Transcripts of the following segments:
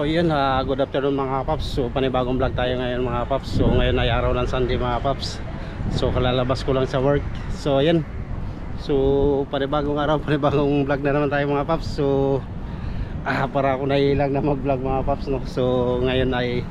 yun, good afternoon mga paps. So panibagong vlog tayo ngayon mga paps. So ngayon ay araw ng Sunday mga paps. So kalalabas ko lang sa work. So yan. So panibagong araw, panibagong vlog na naman tayo mga paps. So para ako nailang na mag vlog mga paps, no? So ngayon ay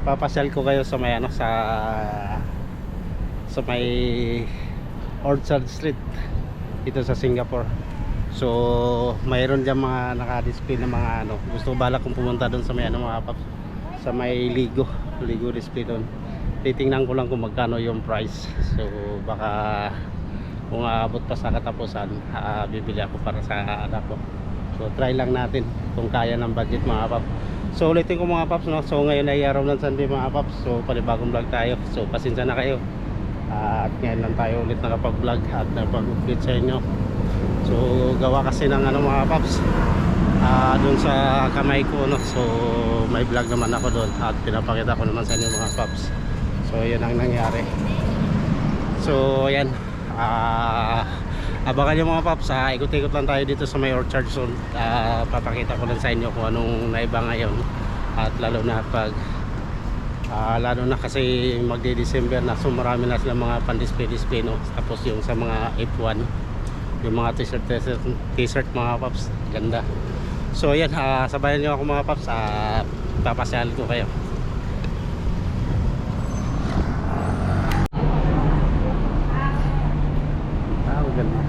papasyal ko kayo sa may ano, sa may Orchard Street dito sa Singapore. So mayroon dyan mga naka-display na mga ano, gusto balak kong pumunta doon sa may ano mga paps, sa may Ligo display doon. Titingnan ko lang kung magkano yung price. So baka kung aabot pa sa katapusan, bibili ako para sa anak ko. So try lang natin kung kaya ng budget mga paps. So ulitin ko mga paps, no? So ngayon ay araw ng Sunday mga paps. So panibagong vlog tayo. So pasensya na kayo. At ngayon lang tayo ulit nakapag-vlog at nakapag-update sa inyo. So gawa kasi ng ano mga paps, doon sa kamay ko, no? So may vlog naman ako doon at pinapakita ko naman sa inyo mga paps. So yun ang nangyari. So yan, abangan nyo mga paps, ikot-ikot lang tayo dito sa may Orchard Zone. Papakita ko lang sa inyo kung anong naiba ngayon. At lalo na pag lalo na kasi magde-December na, so marami na sila mga pan-display, no? Tapos yung sa mga F1, yung mga t-shirt mga paps, ganda. So yan, sabayan nyo ako mga paps, papasyal ko kayo. Ganda.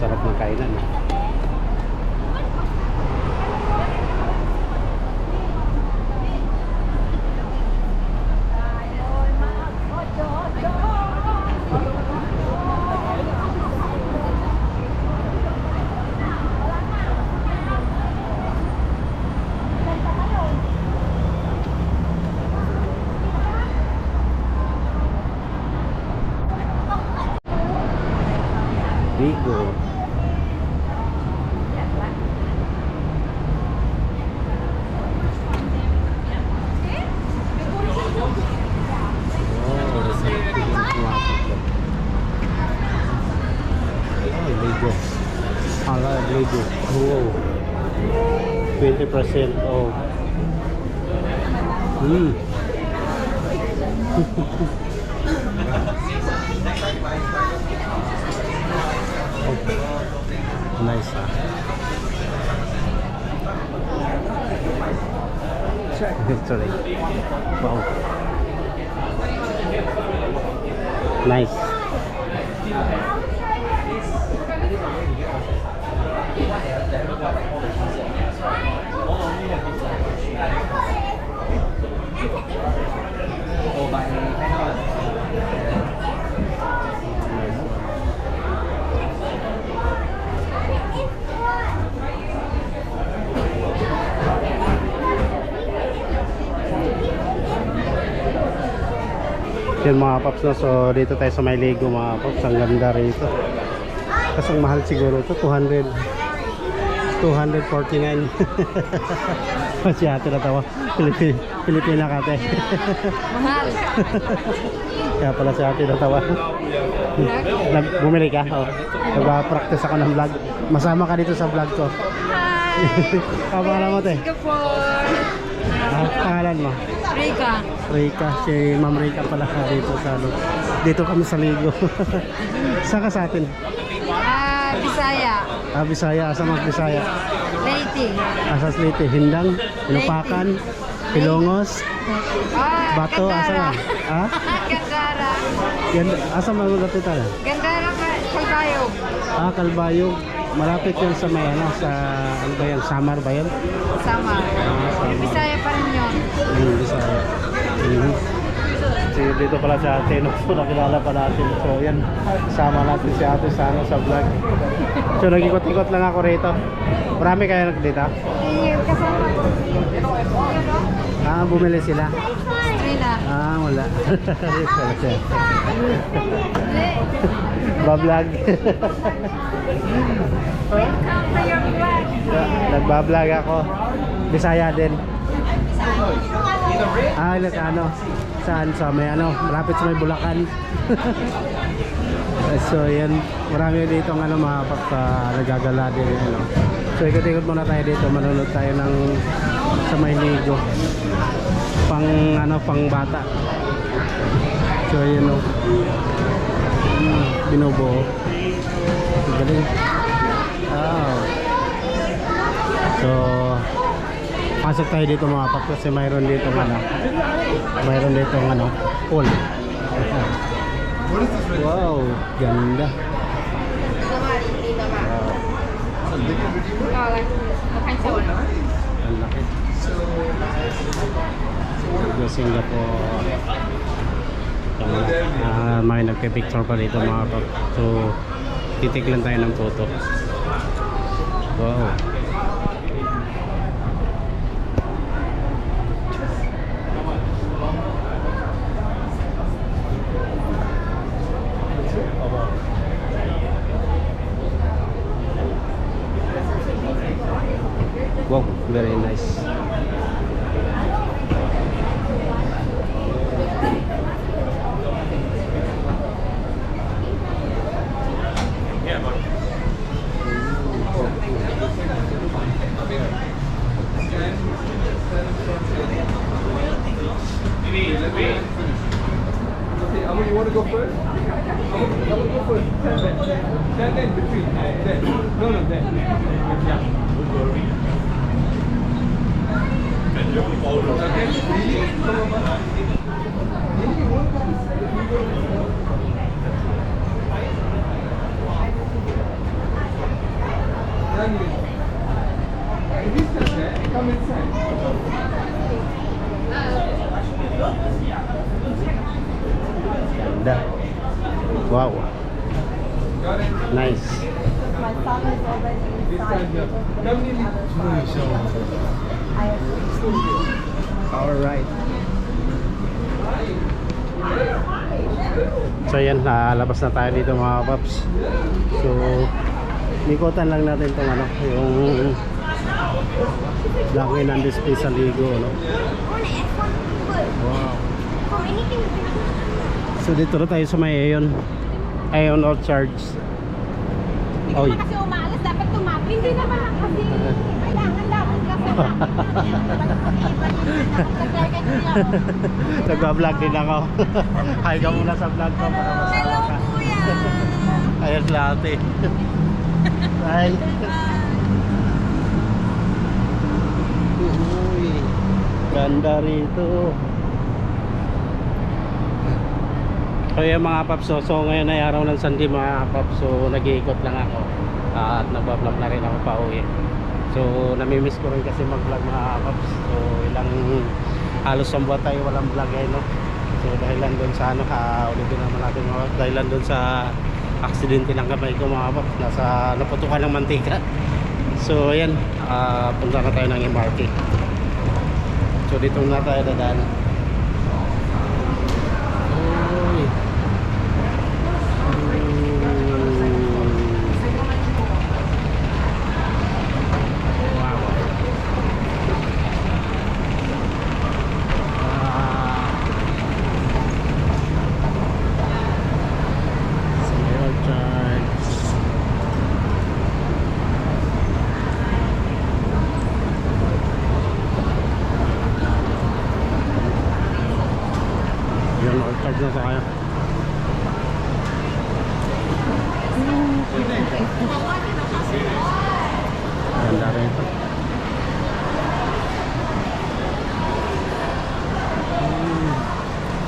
Sarap ng kainan. Bigo. Lego. Ala Lego. Wow. 20% off. Nice. Sorry. Wow. Nice. Yan mga paps, no? So dito tayo sa may Lego mga paps. Ang ganda rito. Kasi ang mahal siguro ito, 249. Si ate natawa. Pilipina ka ate. Mahal. Kaya pala si ate natawa. Bumili ka? Oh. Nag-practice ako ng vlog. Masama ka dito sa vlog ko. Hi! Ang pangalan mo te? Singapore! Pangalan mo? Rika. Rika, si Ma'am Rika pala dito sa ano. Dito kami sa Ligo. Saan ka sa atin? Bisaya. Bisaya, asa mag Bisaya? Leyte. Asas Leyte, Hindang, Ilupakan, Ilongos, Bato, asa nga? Ha? Gandara. Yan, asa magulat ito na? Gandara pa, Kalbayog. Kalbayog. Malapit yun sa may ano, sa ano ba yan? Samar ba yan? Sama. Samar. Bisaya pa rin yun. Bisaya. So, dito pala si ate, no? So, nakilala pa natin. So, yan. Sama natin si ate sa, ano, sa vlog. So, nag-ikot-ikot lang ako rito. Marami kayo dito? Kasama ko. Bumili sila. Strina. Wala. Bablog. Welcome to your vlog. Nagbablog ako. Bisaya din. Ano? Saan? Sa may ano? Malapit sa may Bulacan. So yan. Marami dito ng ano, mga nagagala din. Ano. So ikot-ikot muna tayo dito. Manunod tayo ng sa may Ligo. Pang bata. So yun o. Binubuo. Galing. So pasok tayo dito mga paps kasi mayroon dito pool. Wow, ganda. Ang laki. Sa Singapore. May nagpe-picture pa dito mga paps. So titiklan tayo ng photo. Wow. Wow, very nice. You want to go first? I want to go first. Stand in between. No, there. Ganda. Wow. Got it? Nice. My son is already This time, yeah. Come in. Alright. So yan, lalabas na tayo dito mga paps. So nikotan lang natin itong ano, yung laki ng display sa ligo, no? Wow. So dito na tayo sa may Aeon Orchards. Hindi Oy. naman kasi umaalas, dapat tumabi. Hindi naman lang kasi kailangan lang kasi Nagpa-vlog din ako. Hi ka muna sa vlog ko para masama Hello ka. kuya! Ayos lahat eh. Hi. Uy, ganda rito. So yung mga paps, so ngayon ay araw ng Sunday mga paps. So nag-iikot lang ako at nagpa-vlog na rin ako pa uwi. So namimiss ko rin kasi mag-vlog mga paps. So halos ang buwan tayo walang vlog eh, no? So dahilan doon sa ano, ulitin naman natin mga paps, dahilan doon sa aksidente ng kamay ko mga paps, nasa naputukan ng mantika. So ayan, punta na tayo ng MRT. So dito na tayo dadaan. Uy. Wow. Sail charge. Yan, all-charge na tayo. Ganda rin ito.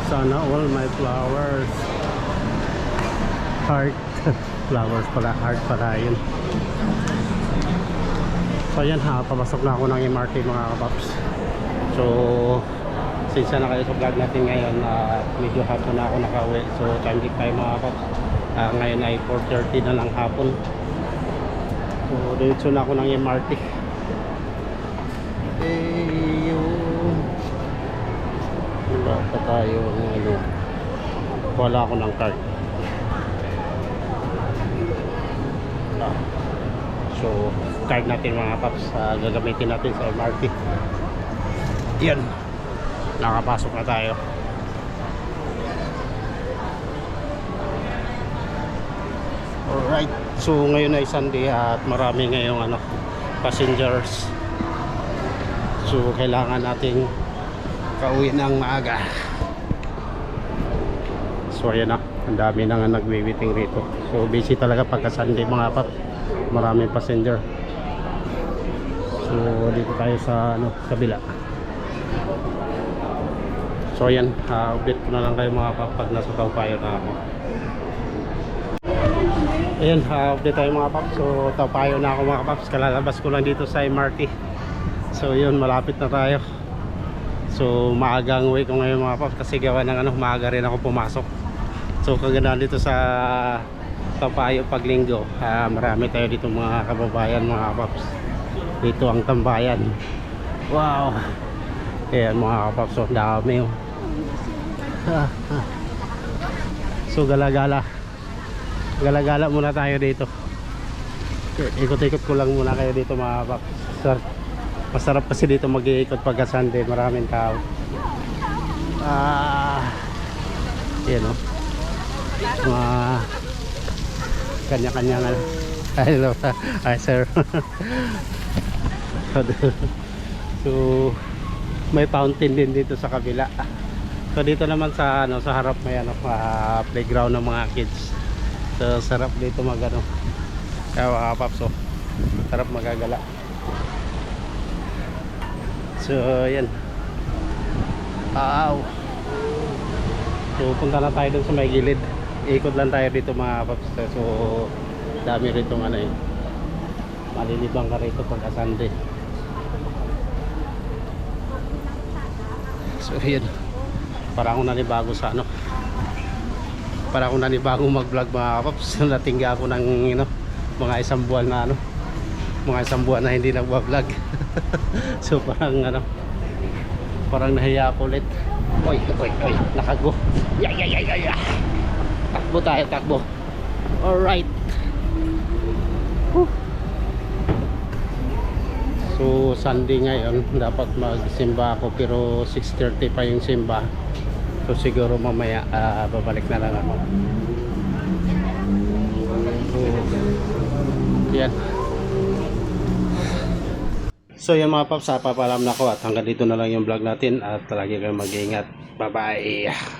Sana all my flowers. Heart. Flowers pala, heart pala yun. So yan ha, papasok na ako ng MRT mga kapaps. So sinsa na kayo sa vlog natin ngayon, medyo hapon na ako nakauwi. So time check tayo mga kapaps. Ngayon ay 4:30 na lang hapon. So diretso na ako ng MRT. Ayun. Wala pa tayo ano. Wala ako ng card. So card natin mga paps, gagamitin natin sa MRT. Yan, nakapasok na tayo. Alright, so ngayon ay Sunday at marami ngayong ano, passengers. So kailangan nating kauwi ng maaga. So ayan na, ang dami na nga nagwi-waiting rito. So busy talaga pagka Sunday mga paps, maraming passenger. So dito tayo sa ano, kabila. So ayan, update ko na lang kayo mga paps pag nasa Taupayo na ako. Ayan, update tayo mga paps. So Taupayo na ako mga paps, kalalabas ko lang dito sa MRT. So yun, malapit na tayo. So maagang uwi ko ngayon mga paps kasi gawa ng ano, maaga rin ako pumasok. So kagandaan dito sa Taupayo pag linggo, marami tayo dito mga kababayan mga paps. Dito ang tambayan. Wow. Ayan mga kapaps, so dami oh. So gala-gala muna tayo dito. Ikot-ikot ko lang muna kayo dito mga kapaps. So, masarap kasi dito mag-iikot pagka Sunday, maraming tao. Ayan oh, mga kanya-kanya na. Hello, hi sir. So may fountain din dito sa kabila. So dito naman sa ano, sa harap may ano, playground ng mga kids. So sarap dito magano. Kaya mga paps, so sarap magagala. So yan. So punta na tayo dun sa may gilid. Ikot lang tayo dito mga paps. So dami rito ano eh, malilibang ka rito pagka Sunday. So yun, parang ako nanibago sa ano, para ako nanibagong mag vlog mga kapaps. Natingga ako ng mga isang buwan na hindi nagwa-vlog. So parang parang nahiya ako ulit. Oy, nakago. Yeah. Takbo tayo, takbo. Alright. So Sunday ngayon, dapat magsimba ako pero 6:30 pa yung simba. So siguro mamaya babalik na lang ako. So yan. So yan mga paps, papalam na ako at hanggang dito na lang yung vlog natin at lagi kayong mag-iingat. Bye bye.